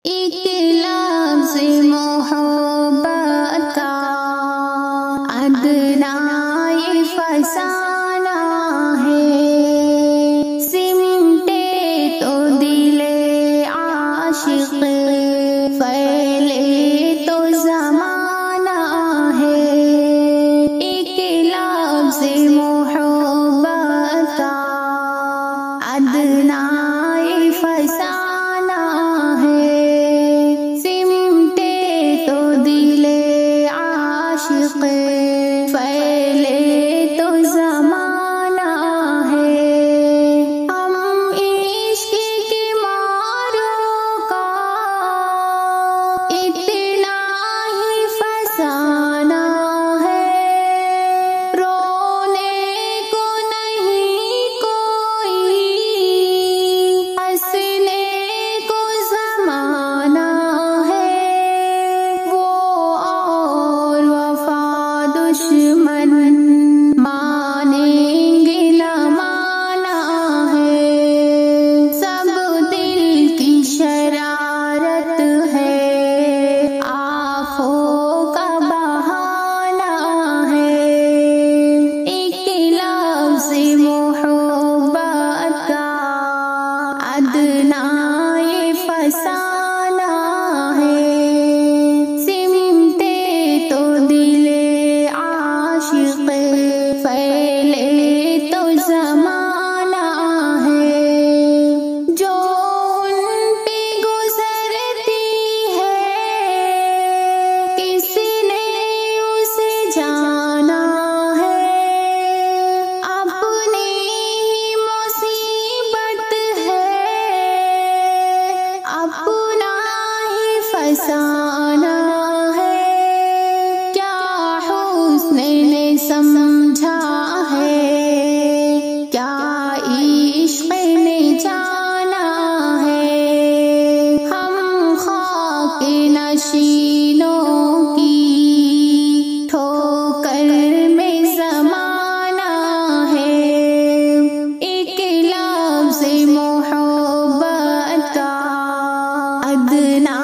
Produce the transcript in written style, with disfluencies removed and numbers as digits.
ایک لفظ محبت کا ادنا یہ فسانہ ہے، سمٹے تو دل عاشق، پھیلے تو زمانہ ہے۔ ایک لفظ محبت کا ادنا یہ فسانہ ہے، سمٹے تو دل عاشق، پھیلے تو زمانہ ہے۔ ہم عشق کے ماروں کا اتنا ہی فسانہ ہے، رونے کو نہیں کوئی، ہنسنے کو زمانہ ہے۔ وہ اور وفا دشمن مانیں گے نہ مانا ہے، سب دل کی شرارت ہے، آنکھوں کا بہانہ ہے۔ ایک لفظ محبت کا ادنا یہ فسانہ ہے، سمٹے تو دل عاشق، پھیلے تو زمانہ ہے۔ جو ان پہ گزرتی ہے، کس نے اسے جانا ہے، اپنی مصیبت ہے، اپنا ہی فسانہ ہے۔ کیا حسن نے سمجھا ہے، کیا عشق نے جانا ہے، ہم خاک نشینوں کی ٹھوکر میں زمانہ ہے۔ ایک لفظ محبت کا ادنا